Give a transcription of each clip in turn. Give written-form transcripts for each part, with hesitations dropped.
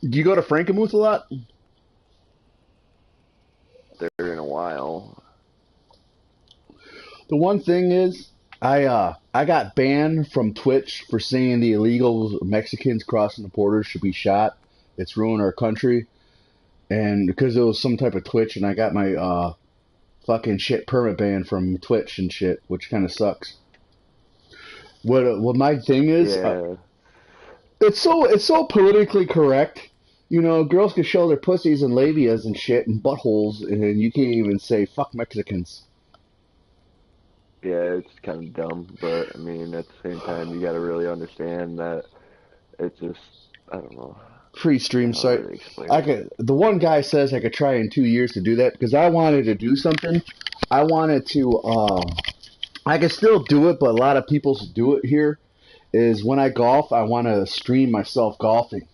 Do you go to Frankenmuth a lot? There in a while. The one thing is, I got banned from Twitch for saying the illegal Mexicans crossing the border should be shot. It's ruined our country, and because it was some type of Twitch, and I got my fucking shit permit banned from Twitch and shit, which kind of sucks. What my thing is, Yeah. it's so politically correct. You know, girls can show their pussies and labias and shit and buttholes, and you can't even say fuck Mexicans. Yeah, it's kind of dumb, but I mean, at the same time, you got to really understand that it's just, I don't know Free stream how to site. really explain I it. could. The one guy says I could try in 2 years to do that because I wanted to do something. I wanted to. I could still do it, but a lot of people do it here. Is when I golf, I want to stream myself golfing.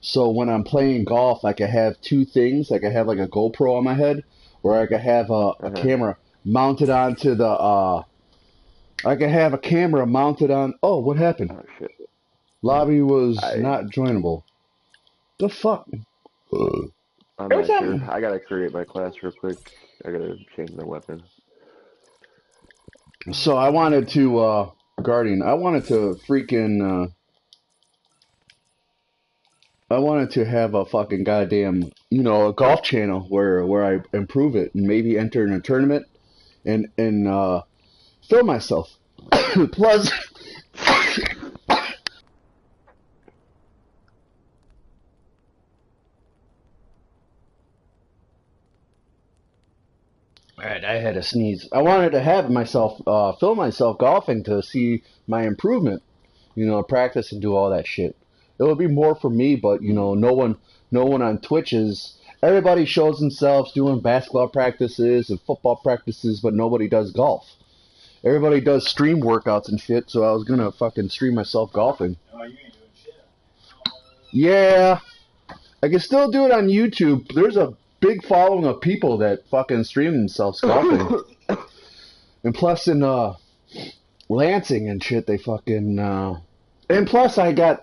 So when I'm playing golf, I could have two things. I could have like a GoPro on my head, or I could have a Uh-huh. camera mounted onto the. I could have a camera mounted on. Oh, what happened? Oh shit. Lobby was I not joinable. The fuck? I'm Every not sure. time. I gotta create my class real quick. I gotta change my weapon. So I wanted to Guardian. I wanted to freaking. I wanted to have a fucking goddamn, a golf channel where I improve it and maybe enter in a tournament and film myself. Plus, alright, I had a sneeze. I wanted to have myself film myself golfing to see my improvement. Practice and do all that shit. It would be more for me, but no one on Twitch is. Everybody shows themselves doing basketball practices and football practices, but nobody does golf. Everybody does stream workouts and shit, so I was gonna fucking stream myself golfing. Yeah, I can still do it on YouTube. There's a big following of people that fucking stream themselves golfing, and plus in Lansing and shit, they fucking. And plus, I got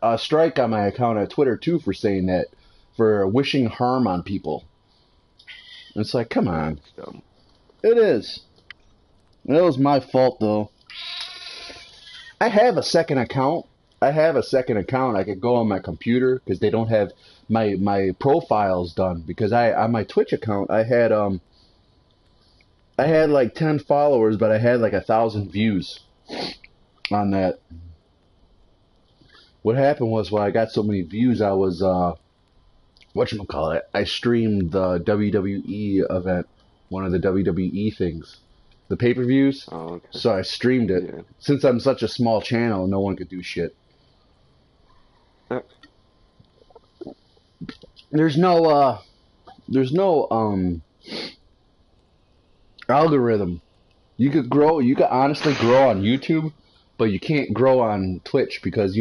a strike on my account at Twitter too for saying that, for wishing harm on people. It's like, come on, It's dumb. it is. It was my fault though. I have a second account. I could go on my computer because they don't have my profiles done. Because I on my Twitch account I had like 10 followers, but I had like 1,000 views on that. What happened was when I got so many views, I was whatchamacallit, I streamed the WWE event, one of the WWE things, the pay-per-views. Oh, okay. So I streamed it. Yeah. Since I'm such a small channel, no one could do shit. Uh, There's no algorithm. You could honestly grow on YouTube, but you can't grow on Twitch because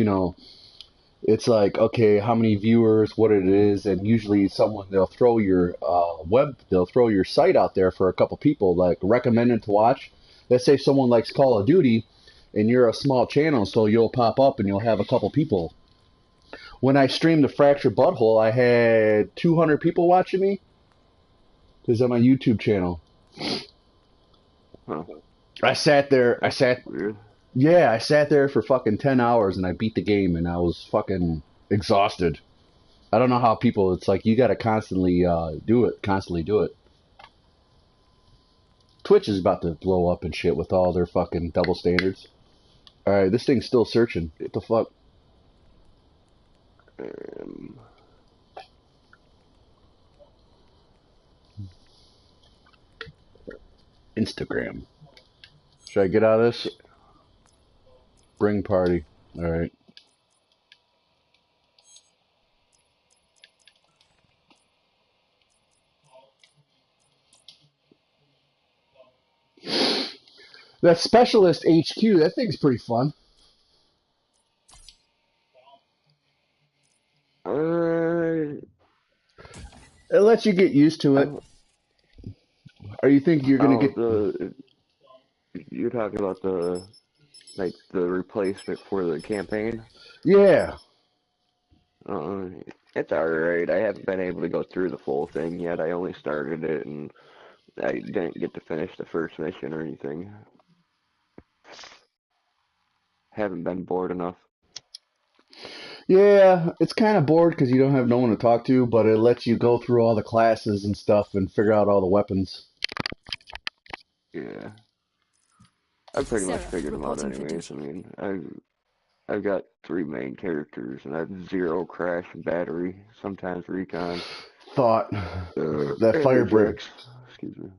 it's like, okay, how many viewers, what it is, and usually they'll throw your they'll throw your site out there for a couple people, like recommended to watch. Let's say someone likes Call of Duty, and you're a small channel, so you'll pop up and you'll have a couple people. When I streamed the Fractured Butthole, I had 200 people watching me because on my YouTube channel. huh. I sat there. I That's sat weird. Yeah, I sat there for fucking 10 hours and I beat the game and I was fucking exhausted. I don't know how people, it's like you gotta constantly do it. Twitch is about to blow up and shit with all their fucking double standards. Alright, this thing's still searching. What the fuck? Um, Instagram. Should I get out of this? yeah. Bring party. Alright. That Specialist HQ, that thing's pretty fun. Uh, It lets you get used to I it. don't, Or you think you're I gonna don't, get. you're talking about the replacement for the campaign. Yeah. Uh, It's alright. I haven't been able to go through the full thing yet. I only started it and I didn't get to finish the first mission or anything. Haven't been bored enough. Yeah, it's kind of bored because you don't have no one to talk to, but it lets you go through all the classes and stuff and figure out all the weapons. Yeah. I've pretty much Seraph, figured them out reporting for anyways. I duty. mean, I've got 3 main characters and I have 0 crash and battery, sometimes recon, Thought. That and fire brick. rejects. Excuse me.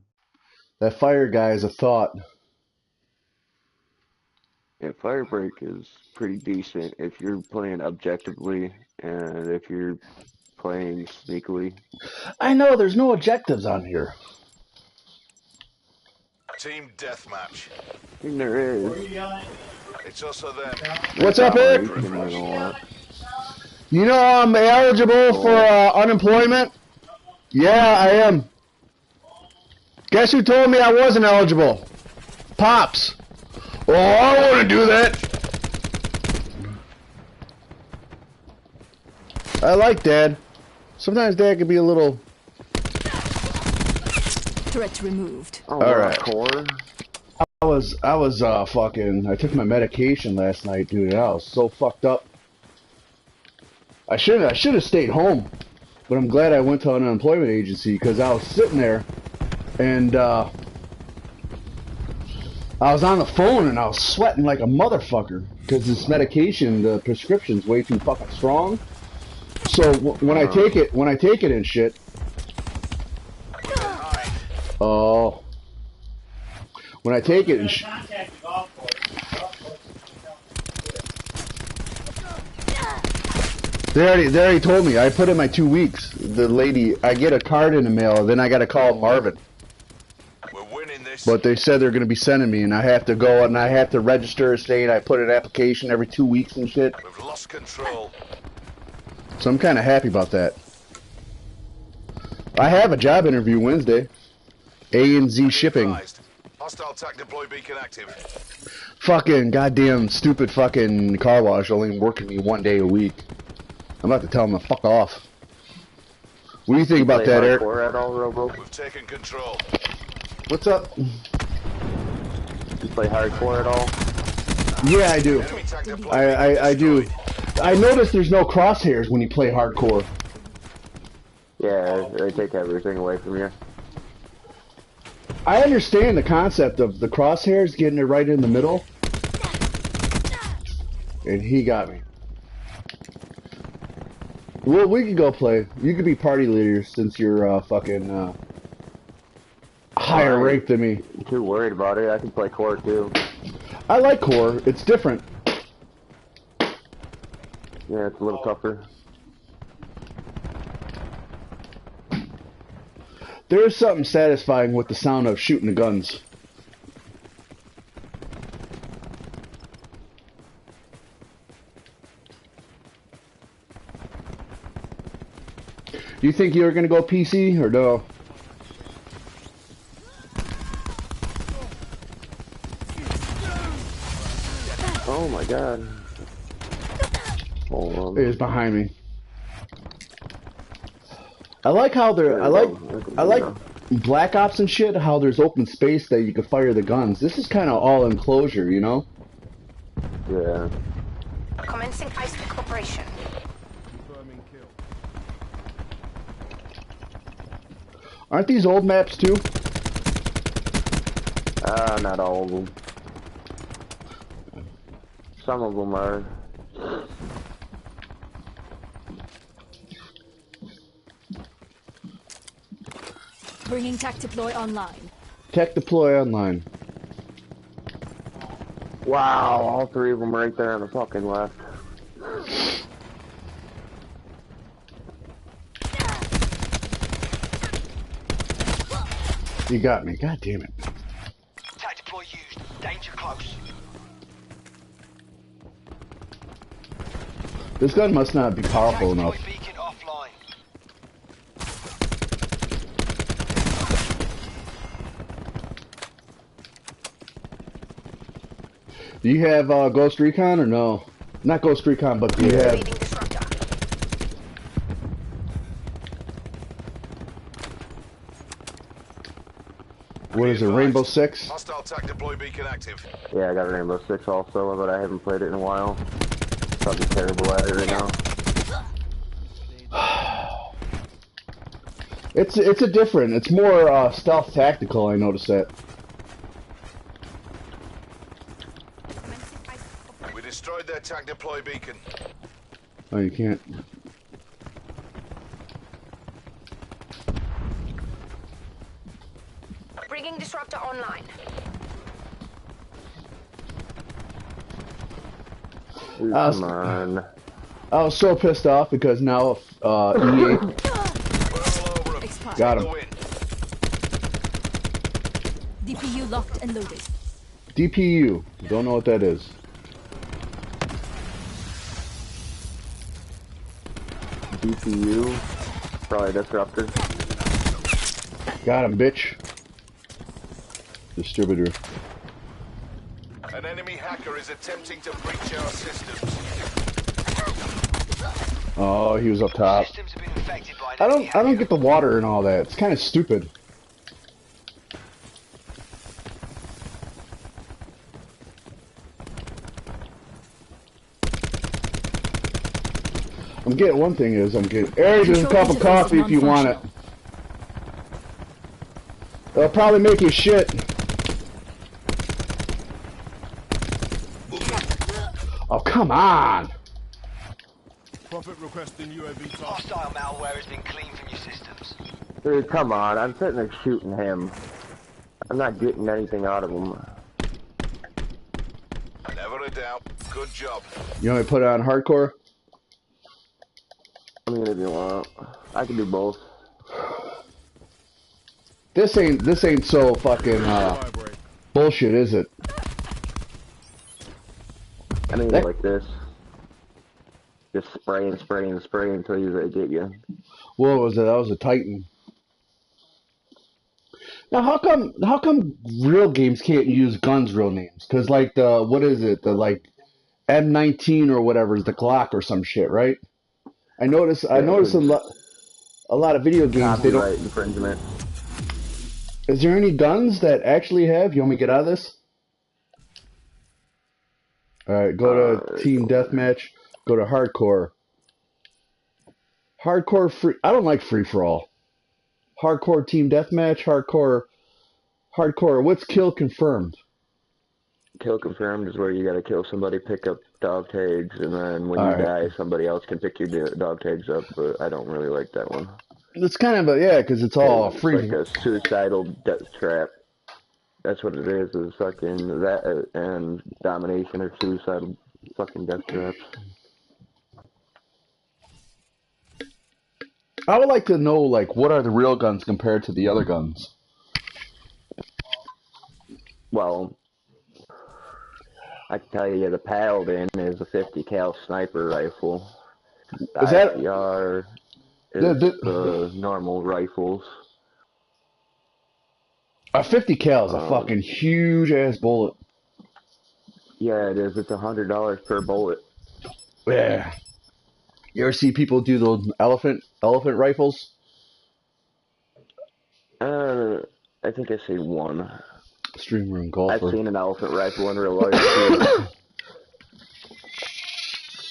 That fire guy is a thought. Yeah, Firebreak is pretty decent if you're playing objectively and if you're playing sneakily. I know there's no objectives on here. Team deathmatch. I mean, there is. It's also them. What's up, Ed? Racing and all that. You know I'm eligible for unemployment? Yeah, I am. Guess who told me I wasn't eligible? Pops. Oh, I don't want to do that. I like Dad. Sometimes Dad can be a little... Threat removed. Oh, All right. Core. I was fucking... I took my medication last night, dude, and I was so fucked up. I should have stayed home, but I'm glad I went to an unemployment agency because I was sitting there and I was on the phone and I was sweating like a motherfucker because this medication, the prescription's way too fucking strong. So when I take it and shit, oh, when I take it and shit. They already told me. I put in my 2 weeks. The lady, I get a card in the mail, then I gotta call Marvin. We're winning this. But they said they're gonna be sending me, and I have to go and I have to register a state. I put an application every 2 weeks and shit. We've lost control. So I'm kind of happy about that. I have a job interview Wednesday. A&Z Shipping. Advised. Hostile TAC deploy beacon active. Fucking goddamn stupid fucking car wash only working me 1 day a week. I'm about to tell them to fuck off. What do you think about that, Eric? Hardcore at all, Robo? We've taken control. What's up? You play hardcore at all? Yeah, I do. Enemy TAC deploy I do. I noticed there's no crosshairs when you play hardcore. Yeah, they take everything away from you. I understand the concept of the crosshairs getting it right in the middle. And he got me. Well, we could go play. You could be party leader since you're fucking higher ranked than me. I'm too worried about it. I can play core too. I like core. It's different. Yeah, it's a little tougher. There is something satisfying with the sound of shooting the guns. Do you think you're gonna go PC or no? Oh my god. Hold on. It is behind me. I like how they're. I like Black Ops and shit. How there's open space that you can fire the guns. This is kind of all enclosure, you know. Yeah. Commencing icepick operation. Aren't these old maps too? Not all of them. Some of them are. Bringing TAC deploy online. Tech deploy online. Wow, all 3 of them right there on the fucking left. You got me. God damn it. TAC deploy used. Danger close. This gun must not be powerful TAC enough. deploy beacon offline. Do you have Ghost Recon or no? Not Ghost Recon, but do you have? Leading disruptor. What is it, Rainbow Six? Hostile attack deploy beacon active. Yeah, I got a Rainbow Six also, but I haven't played it in a while. Probably terrible at it right now. It's a different. It's more stealth tactical. I noticed that. We destroyed their attack deploy beacon. Oh, you can't. Bringing disruptor online. Dude, come on. I was so pissed off because now EA We're all over 'em. Expired. got The him. win. DPU locked and loaded. DPU. Don't know what that is. DPU. Probably disruptor. Got him, bitch. Distributor. An enemy hacker is attempting to breach our systems. Oh, he was up top. Systems have been infected by an I enemy don't hacker. get the water and all that. It's kind of stupid. I'm getting one thing is I'm getting. Hey, there's a cup of coffee if you want it. It'll probably make you shit. Oh, come on. Prophet requesting UAV task. Hostile malware has been cleaned from your systems. Dude, come on. I'm sitting there shooting him. I'm not getting anything out of him. Never a doubt. Good job. You want me to put it on hardcore? I mean, if you want. I can do both. This ain't so fucking Vibrate. bullshit, is it? I mean, That- like this. Just spray and spray and spray until they get you. What was it? That was a Titan. Now, how come real games can't use guns' real names? Because like what is it? The like M19 or whatever is the Glock or some shit, right? I notice a lot of video games they Copyright don't. infringement. Is there any guns that actually have? You want me to get out of this? All right, go to team deathmatch. Go to hardcore. Hardcore free. I don't like free for all. Hardcore team deathmatch. Hardcore. What's kill confirmed? Kill confirmed is where you gotta kill somebody, pick up dog tags, and then when you Alright. die, somebody else can pick your dog tags up, but I don't really like that one. It's kind of because it's all It's free. like a suicidal death trap. That's what it is fucking that and domination or suicidal fucking death traps. I would like to know like what are the real guns compared to the other guns. Well, I can tell you the Paladin is a 50 cal sniper rifle. The Is that- ICR is The- the normal rifles. A 50 cal is a fucking huge ass bullet. Yeah, it is. It's $100 per bullet. Yeah. You ever see people do those elephant rifles? I think I see one. Stream room I've golfer. seen an elephant rifle in real life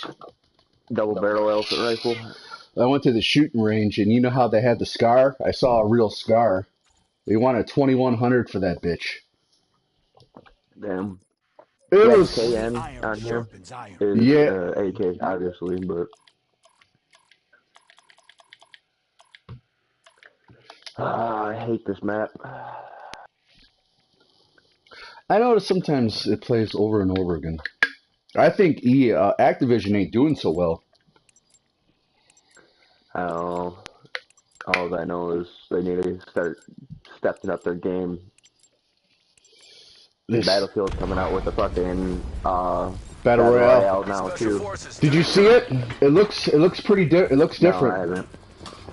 too. Double barrel elephant rifle. I went to the shooting range, and you know how they had the scar? I saw a real scar. They wanted 2,100 for that bitch. Damn. It Yeah, was. KN Iron on here sharpens iron. is Yeah. AK, obviously, but I hate this map. I notice sometimes it plays over and over again. I think Activision ain't doing so well. All I know is they need to start stepping up their game. This Battlefield's coming out with a fucking Battle Royale. now Special too. forces. Did you see it? It looks pretty. It looks No, I different. haven't.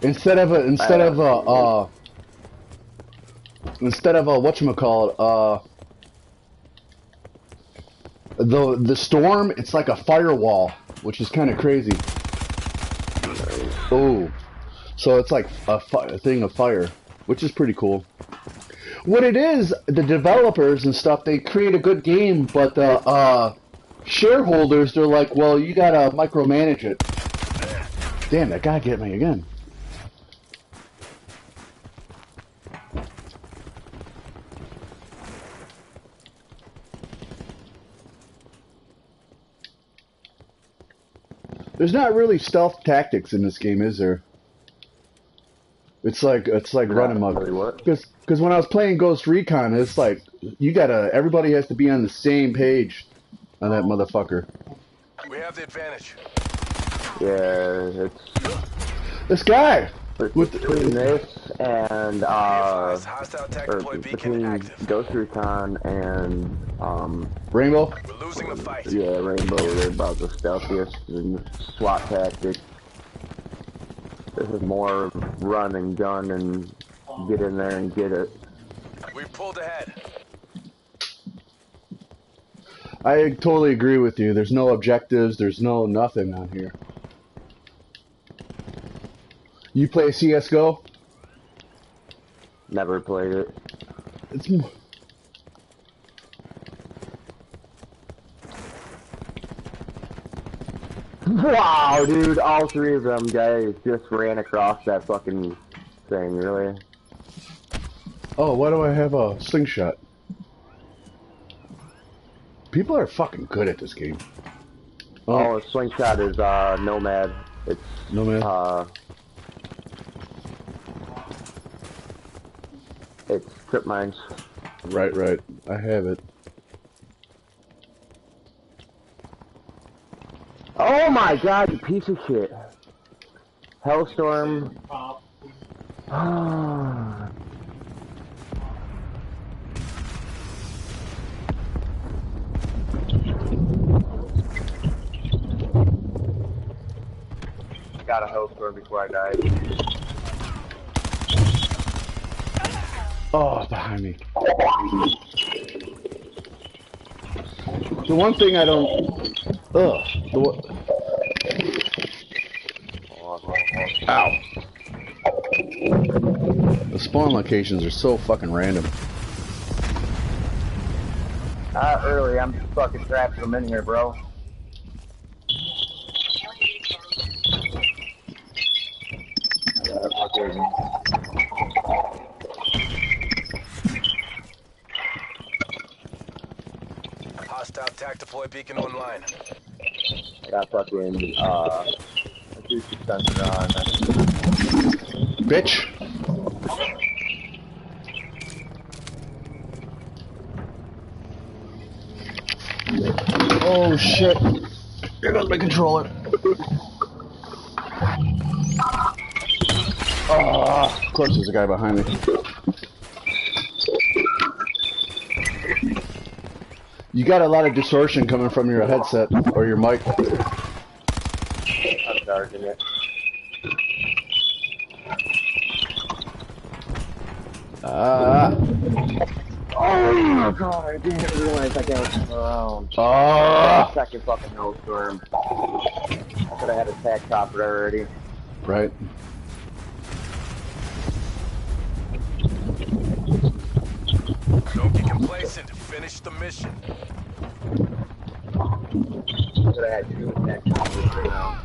Instead of a whatchamacallit, the storm, it's like a firewall, which is kind of crazy. Oh, so it's like a thing of fire, which is pretty cool. What it is, the developers and stuff, they create a good game, but the shareholders, they're like, well, you gotta micromanage it. Damn, that guy get me again. There's not really stealth tactics in this game, is there? It's like running muck. Really what? Because when I was playing Ghost Recon, it's like everybody has to be on the same page on that motherfucker. We have the advantage. Yeah, it's This guy between this and Hostile attack or deploy beacon between active. Ghost Recon and Rainbow. We're losing the fight. yeah, Rainbow, they're about the stealthiest and SWAT tactic. This is more run and gun and get in there and get it. We pulled ahead. I totally agree with you. There's no objectives. There's no nothing on here. You play CS:GO? Never played it. It's Wow, dude, all three of them guys just ran across that fucking thing, really. oh, why do I have a slingshot? People are fucking good at this game. Oh, slingshot is Nomad. It's Nomad. It's trip mines. Right. I have it. Oh my god, you piece of shit. Hellstorm. Got a Hellstorm before I died. Oh, behind me. The one thing I don't... Ugh. Ow. The spawn locations are so fucking random. Not early, I'm just fucking trapping them in here, bro. Hostile attack deploy beacon online. I got fucking, acoustic sensor on. Bitch. Oh shit. Here goes my controller. Oh, of course there's a guy behind me. You got a lot of distortion coming from your headset or your mic. I'm charging it. Oh my god, I didn't realize I got around. Second fucking Hellstorm. I could have had a tac chopper already. Right. Don't be complacent. Finish the mission. I could have had two tac choppers right now.